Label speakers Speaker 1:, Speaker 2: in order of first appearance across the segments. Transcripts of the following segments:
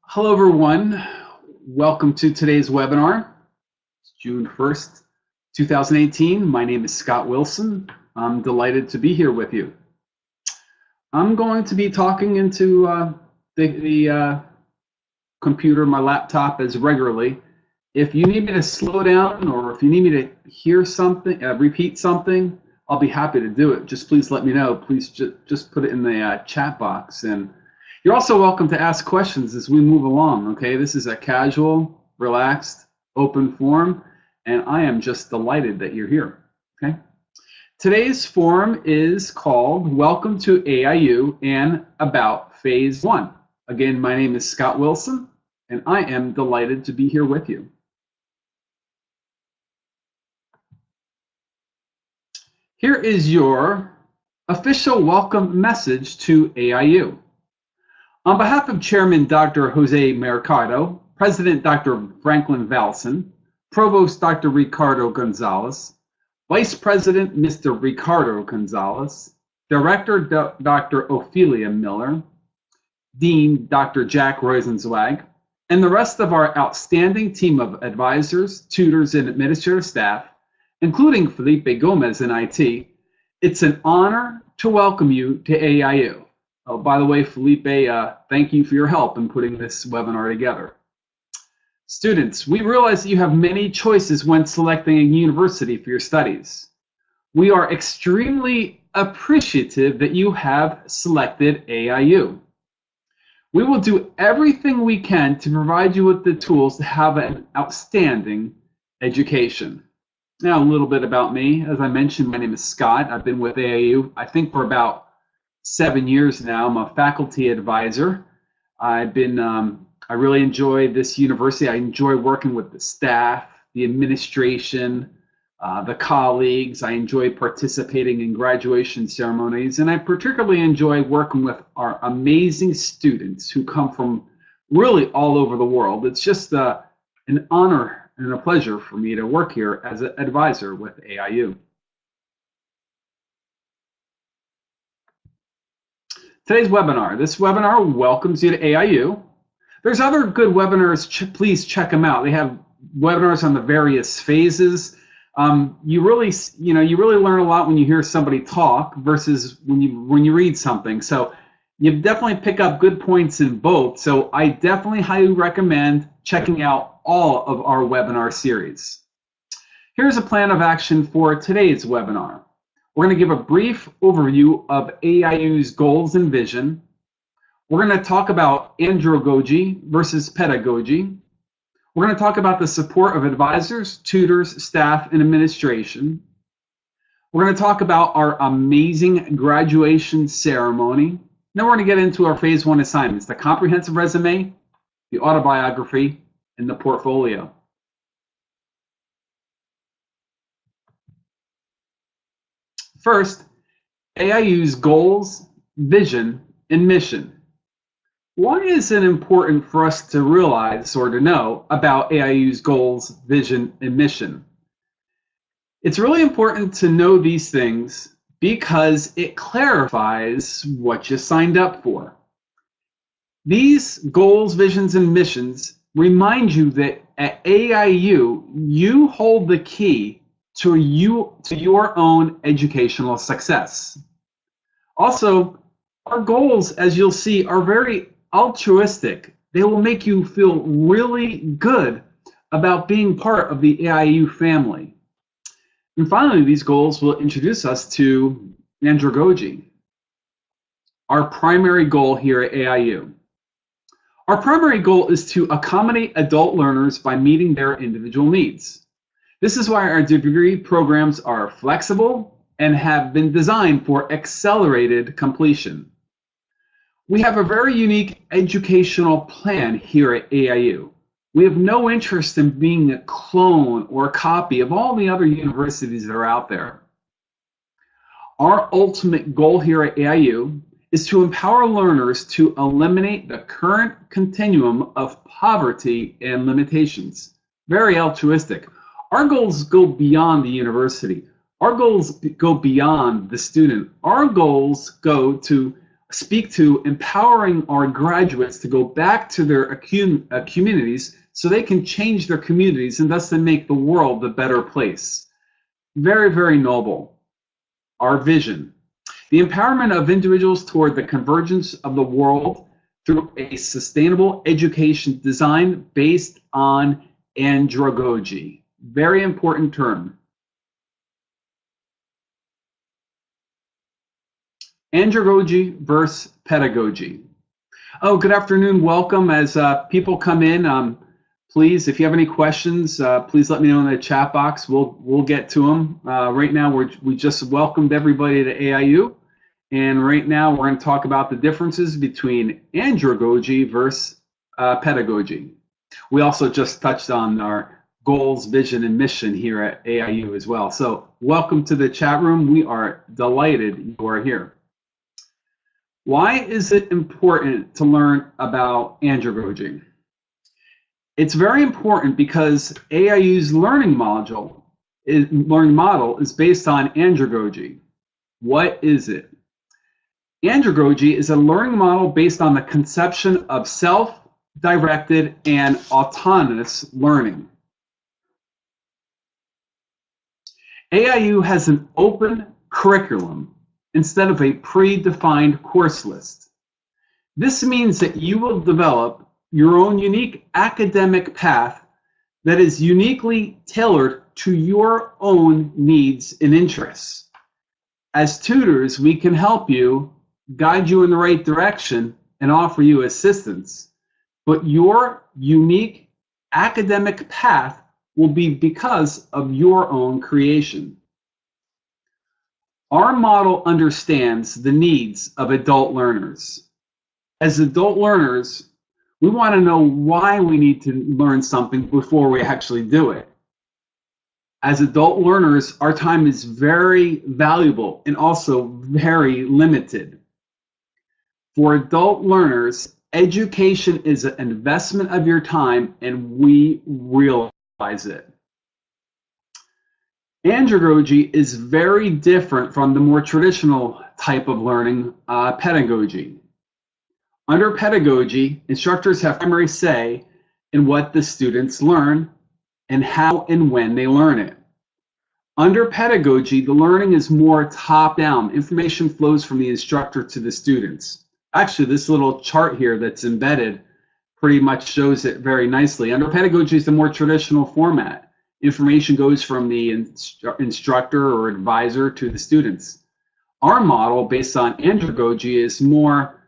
Speaker 1: Hello, everyone. Welcome to today's webinar. It's June 1st, 2018. My name is Scott Willson. I'm delighted to be here with you. I'm going to be talking into the computer, my laptop, as regularly. If you need me to slow down or if you need me to hear something, repeat something, I'll be happy to do it. Just please let me know. Please just put it in the chat box. And you're also welcome to ask questions as we move along, okay? This is a casual, relaxed, open forum, and I am just delighted that you're here, okay? Today's forum is called Welcome to AIU and About Phase 1. Again, my name is Scott Willson, and I am delighted to be here with you. Here is your official welcome message to AIU. On behalf of Chairman Dr. Jose Mercado, President Dr. Franklin Valson, Provost Dr. Ricardo Gonzalez, Vice President Mr. Ricardo Gonzalez, Director Dr. Ophelia Miller, Dean Dr. Jack Rosenzweig, and the rest of our outstanding team of advisors, tutors, and administrative staff, including Felipe Gomez in IT, it's an honor to welcome you to AIU. Oh, by the way, Felipe, thank you for your help in putting this webinar together. Students, we realize that you have many choices when selecting a university for your studies. We are extremely appreciative that you have selected AIU. We will do everything we can to provide you with the tools to have an outstanding education. Now, a little bit about me. As I mentioned, my name is Scott. I've been with AIU, I think, for about 7 years now. I'm a faculty advisor. I really enjoy this university. I enjoy working with the staff, the administration, the colleagues. I enjoy participating in graduation ceremonies, and I particularly enjoy working with our amazing students who come from really all over the world. It's just an honor and a pleasure for me to work here as an advisor with AIU. Today's webinar. This webinar welcomes you to AIU. There's other good webinars. Please check them out. They have webinars on the various phases. You really learn a lot when you hear somebody talk versus when you read something. So you definitely pick up good points in both. So I definitely highly recommend checking out all of our webinar series. Here's a plan of action for today's webinar. We're going to give a brief overview of AIU's goals and vision. We're going to talk about andragogy versus pedagogy. We're going to talk about the support of advisors, tutors, staff, and administration. We're going to talk about our amazing graduation ceremony. Then we're going to get into our phase 1 assignments, the comprehensive resume, the autobiography, and the portfolio. First, AIU's goals, vision, and mission. Why is it important for us to realize or to know about AIU's goals, vision, and mission? It's really important to know these things because it clarifies what you signed up for. These goals, visions, and missions remind you that at AIU, you hold the key to your own educational success. Also, our goals, as you'll see, are very altruistic. They will make you feel really good about being part of the AIU family. And finally, these goals will introduce us to andragogy, our primary goal here at AIU. Our primary goal is to accommodate adult learners by meeting their individual needs. This is why our degree programs are flexible and have been designed for accelerated completion. We have a very unique educational plan here at AIU. We have no interest in being a clone or a copy of all the other universities that are out there. Our ultimate goal here at AIU is to empower learners to eliminate the current continuum of poverty and limitations. Very altruistic. Our goals go beyond the university. Our goals go beyond the student. Our goals go to speak to empowering our graduates to go back to their communities so they can change their communities and thus to make the world a better place. Very, very noble. Our vision. The empowerment of individuals toward the convergence of the world through a sustainable education design based on andragogy. Very important term. Andragogy versus pedagogy. Oh, good afternoon. Welcome. As people come in, please, if you have any questions, please let me know in the chat box. We'll get to them. Right now, we just welcomed everybody to AIU, and right now we're going to talk about the differences between andragogy versus pedagogy. We also just touched on our goals, vision, and mission here at AIU as well. So welcome to the chat room. We are delighted you are here. Why is it important to learn about andragogy? It's very important because AIU's learning model is based on andragogy. What is it? Andragogy is a learning model based on the conception of self-directed and autonomous learning. AIU has an open curriculum instead of a predefined course list. This means that you will develop your own unique academic path that is uniquely tailored to your own needs and interests. As tutors, we can help you, guide you in the right direction, and offer you assistance. But your unique academic path will be because of your own creation. Our model understands the needs of adult learners. As adult learners, we want to know why we need to learn something before we actually do it. As adult learners, our time is very valuable and also very limited. For adult learners, education is an investment of your time, and we realize it. Andragogy is very different from the more traditional type of learning, pedagogy. Under pedagogy, instructors have primary say in what the students learn and how and when they learn it. Under pedagogy, the learning is more top-down. Information flows from the instructor to the students. Actually, this little chart here that's embedded pretty much shows it very nicely. Under pedagogy is the more traditional format. Information goes from the instructor or advisor to the students. Our model, based on andragogy, is more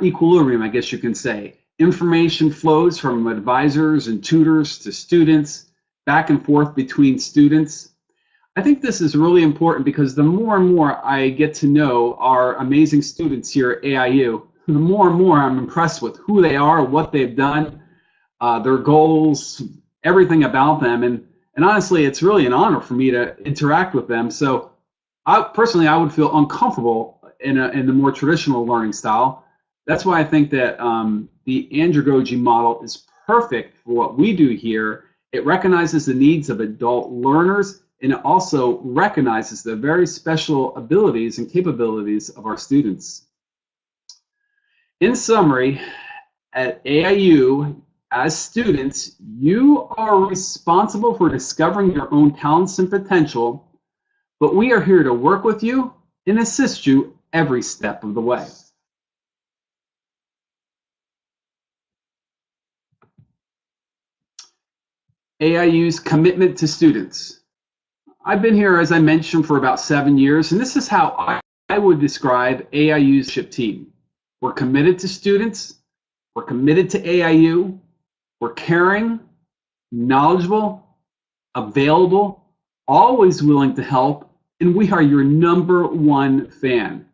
Speaker 1: equilibrium, I guess you can say. Information flows from advisors and tutors to students, back and forth between students. I think this is really important because the more and more I get to know our amazing students here at AIU, the more and more I'm impressed with who they are, what they've done, their goals, everything about them. And honestly, it's really an honor for me to interact with them. So I would feel uncomfortable in the more traditional learning style. That's why I think that the andragogy model is perfect for what we do here. It recognizes the needs of adult learners, and it also recognizes the very special abilities and capabilities of our students. In summary, at AIU, as students, you are responsible for discovering your own talents and potential, but we are here to work with you and assist you every step of the way. AIU's commitment to students. I've been here, as I mentioned, for about 7 years, and this is how I would describe AIU's leadership team. We're committed to students, we're committed to AIU, we're caring, knowledgeable, available, always willing to help, and we are your #1 fan.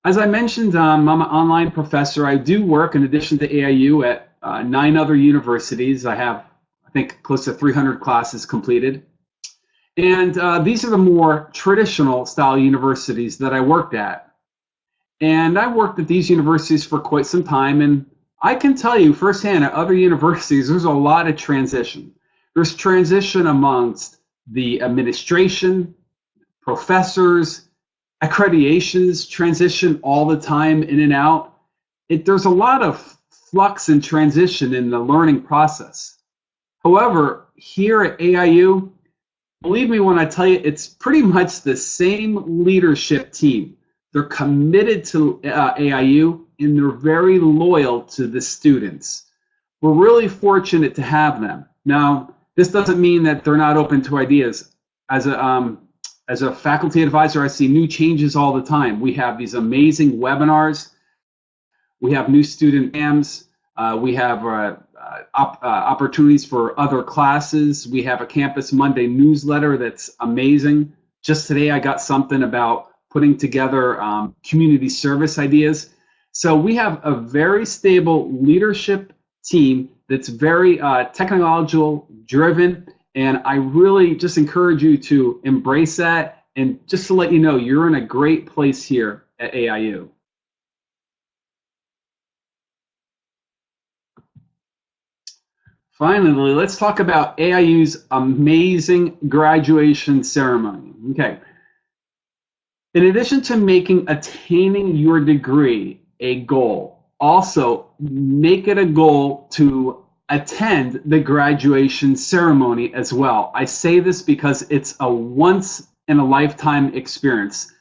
Speaker 1: As I mentioned, I'm an online professor. I do work, in addition to AIU, at 9 other universities. I have, I think, close to 300 classes completed. And these are the more traditional style universities that I worked at. And I worked at these universities for quite some time, and I can tell you firsthand at other universities, there's a lot of transition. There's transition amongst the administration, professors, Accreditations transition all the time in and out. There's a lot of flux and transition in the learning process. However, here at AIU, believe me when I tell you, it's pretty much the same leadership team. They're committed to AIU, and they're very loyal to the students. We're really fortunate to have them. Now, this doesn't mean that they're not open to ideas. As a faculty advisor, I see new changes all the time. We have these amazing webinars. We have new student exams. We have opportunities for other classes. We have a Campus Monday newsletter that's amazing. Just today, I got something about putting together community service ideas. So we have a very stable leadership team that's very technological driven, and I really just encourage you to embrace that. And just to let you know, you're in a great place here at AIU. Finally, let's talk about AIU's amazing graduation ceremony. Okay. In addition to making attaining your degree a goal, also make it a goal to attend the graduation ceremony as well. I say this because it's a once in a lifetime experience.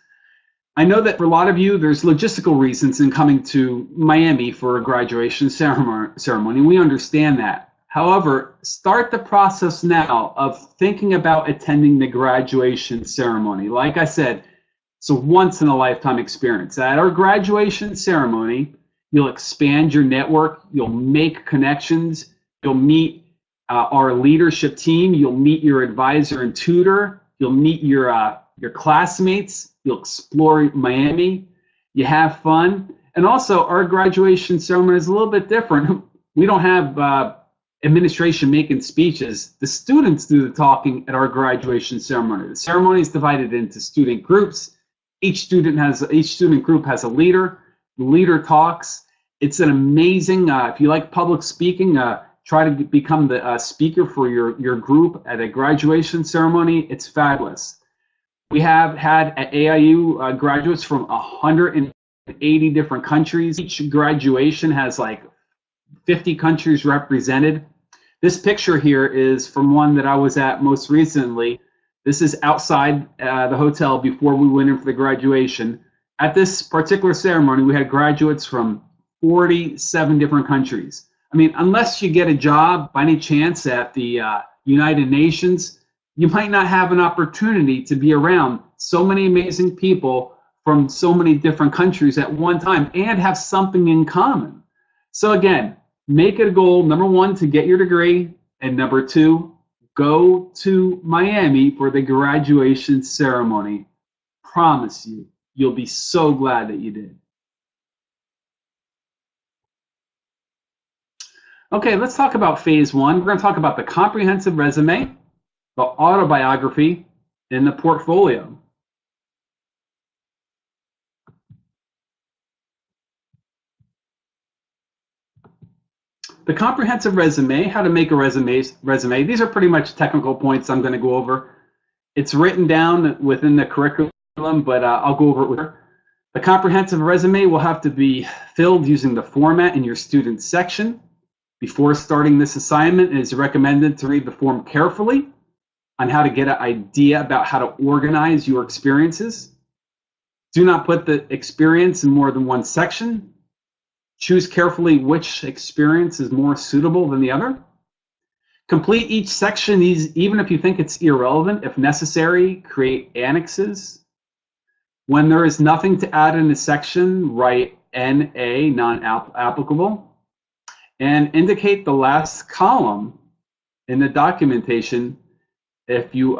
Speaker 1: I know that for a lot of you, there's logistical reasons in coming to Miami for a graduation ceremony. We understand that. However, start the process now of thinking about attending the graduation ceremony. Like I said, it's a once in a lifetime experience. At our graduation ceremony, you'll expand your network, you'll make connections, you'll meet our leadership team, you'll meet your advisor and tutor, you'll meet your classmates, you'll explore Miami, you have fun. And also, our graduation ceremony is a little bit different. We don't have administration making speeches. The students do the talking at our graduation ceremony. The ceremony is divided into student groups. Each student group has a leader. The leader talks. It's an amazing, if you like public speaking, try to become the speaker for your group at a graduation ceremony. It's fabulous. We have had at AIU graduates from 180 different countries. Each graduation has like 50 countries represented. This picture here is from one that I was at most recently. This is outside the hotel before we went in for the graduation. At this particular ceremony, we had graduates from 47 different countries. I mean, unless you get a job by any chance at the United Nations, you might not have an opportunity to be around so many amazing people from so many different countries at one time and have something in common. So again, make it a goal, number one, to get your degree, and number two, go to Miami for the graduation ceremony. Promise you, you'll be so glad that you did. Okay, let's talk about phase one. We're going to talk about the comprehensive resume, the autobiography, and the portfolio. The comprehensive resume, how to make a resume. These are pretty much technical points I'm going to go over. It's written down within the curriculum, but I'll go over it with her. The comprehensive resume will have to be filled using the format in your student section. Before starting this assignment, it is recommended to read the form carefully on how to get an idea about how to organize your experiences. Do not put the experience in more than one section. Choose carefully which experience is more suitable than the other. Complete each section, even if you think it's irrelevant. If necessary, create annexes. When there is nothing to add in a section, write NA, non-applicable. And indicate the last column in the documentation if you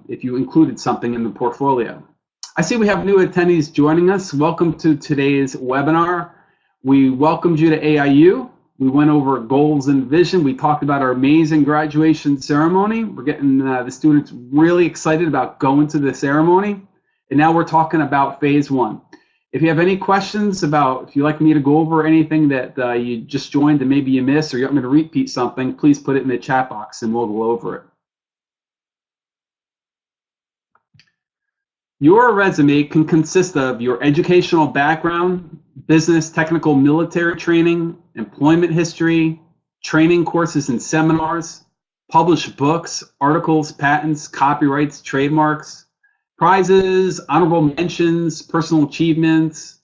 Speaker 1: included something in the portfolio. I see we have new attendees joining us. Welcome to today's webinar. We welcomed you to AIU. We went over goals and vision. We talked about our amazing graduation ceremony. We're getting the students really excited about going to the ceremony. And now we're talking about phase one. If you have any questions about, if you'd like me to go over anything that you just joined and maybe you missed, or you want me to repeat something, please put it in the chat box and we'll go over it. Your resume can consist of your educational background, business, technical, military training, employment history, training courses and seminars, published books, articles, patents, copyrights, trademarks, prizes, honorable mentions, personal achievements,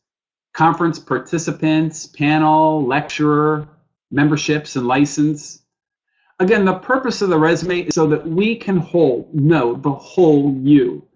Speaker 1: conference participants, panel, lecturer, memberships, and license. Again, the purpose of the resume is so that we can know the whole you.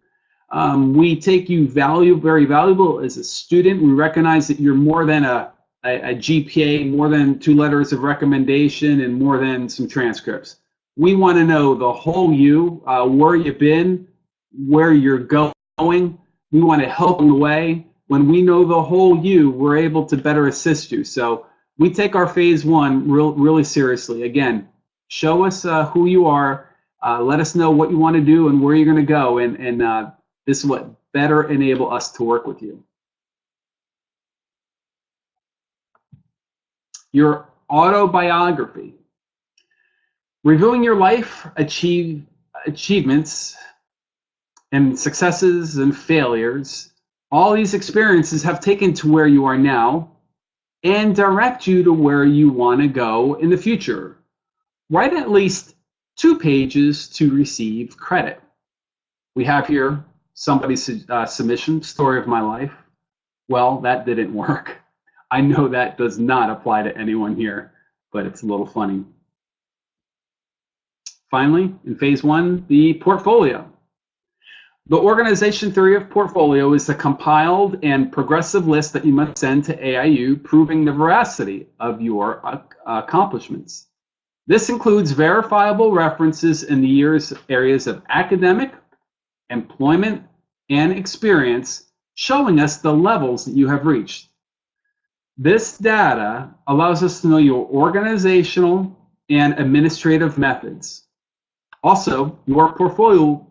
Speaker 1: We take you very valuable as a student. We recognize that you're more than a GPA, more than 2 letters of recommendation, and more than some transcripts. We want to know the whole you, where you've been, where you're going. We want to help in the way. When we know the whole you, we're able to better assist you. So we take our phase 1 really seriously. Again, show us who you are. Let us know what you want to do and where you're going to go. And this is what better enable us to work with you. Your autobiography. Reviewing your life, achievements, and successes and failures. All these experiences have taken to where you are now and direct you to where you want to go in the future. Write at least 2 pages to receive credit. We have here somebody's submission, story of my life. Well, that didn't work. I know that does not apply to anyone here, but it's a little funny. Finally, in phase 1, the portfolio. The organization theory of portfolio is a compiled and progressive list that you must send to AIU proving the veracity of your accomplishments. This includes verifiable references in the areas of academic, employment, and experience, showing us the levels that you have reached. This data allows us to know your organizational and administrative methods. Also, your portfolio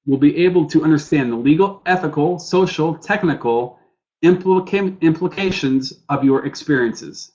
Speaker 1: will be able to understand the legal, ethical, social, technical implications of your experiences.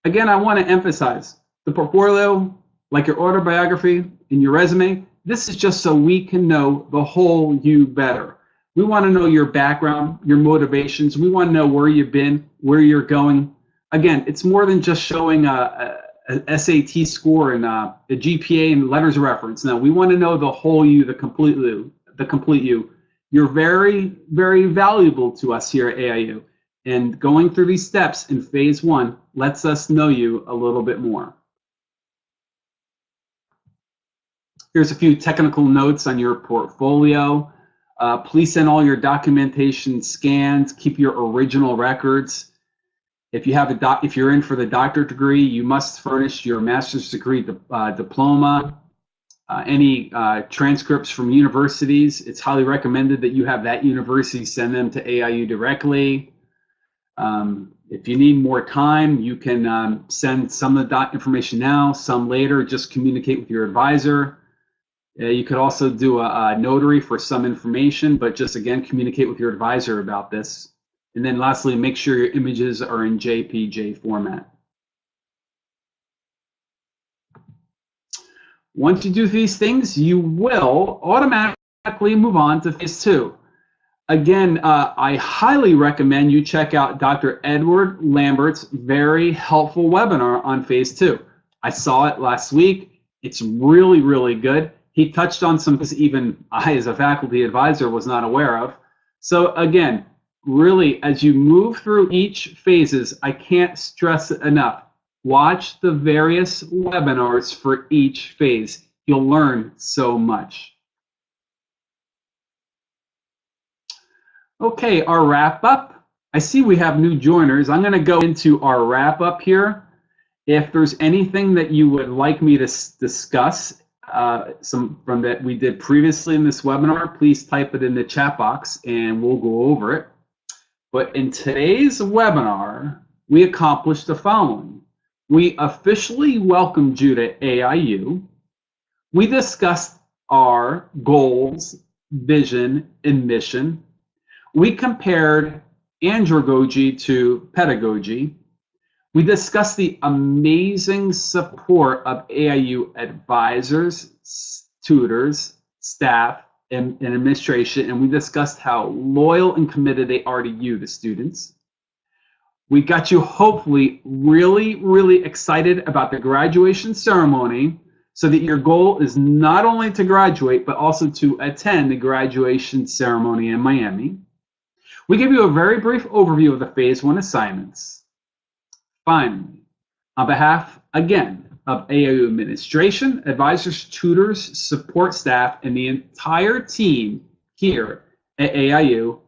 Speaker 1: Again, I want to emphasize the portfolio, like your autobiography and your resume, this is just so we can know the whole you better. We want to know your background, your motivations. We want to know where you've been, where you're going. Again, it's more than just showing a SAT score and a GPA and letters of reference. No, we want to know the whole you, the complete you. You're very, very valuable to us here at AIU. And going through these steps in phase 1 lets us know you a little bit more. Here's a few technical notes on your portfolio. Please send all your documentation scans. Keep your original records. If you're in for the doctorate degree, you must furnish your master's degree diploma. Any transcripts from universities, it's highly recommended that you have that university send them to AIU directly. If you need more time, you can send some of the information now, some later. Just communicate with your advisor. You could also do a notary for some information, but just again, communicate with your advisor about this. And then lastly, make sure your images are in JPG format. Once you do these things, you will automatically move on to phase 2. Again, I highly recommend you check out Dr. Edward Lambert's very helpful webinar on phase 2. I saw it last week. It's really, really good. He touched on some things even I, as a faculty advisor, was not aware of. So again, really, as you move through each phases, I can't stress it enough. Watch the various webinars for each phase. You'll learn so much. Okay, our wrap up. I see we have new joiners. I'm going to go into our wrap up here. If there's anything that you would like me to discuss, from that we did previously in this webinar, please type it in the chat box and we'll go over it. But in today's webinar, we accomplished the following. We officially welcomed you to AIU. We discussed our goals, vision, and mission. We compared andragogy to pedagogy. We discussed the amazing support of AIU advisors, tutors, staff, in administration, and we discussed how loyal and committed they are to you, the students. We got you hopefully really, really excited about the graduation ceremony so that your goal is not only to graduate, but also to attend the graduation ceremony in Miami. We give you a very brief overview of the Phase 1 assignments. Finally, on behalf, again, of AIU administration, advisors, tutors, support staff, and the entire team here at AIU,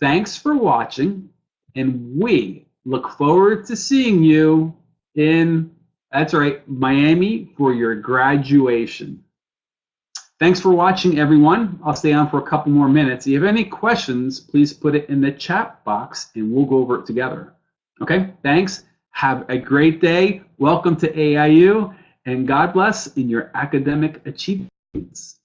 Speaker 1: thanks for watching, and we look forward to seeing you in, that's right, Miami for your graduation. Thanks for watching, everyone. I'll stay on for a couple more minutes. If you have any questions, please put it in the chat box and we'll go over it together. Okay, thanks. Have a great day. Welcome to AIU, and God bless in your academic achievements.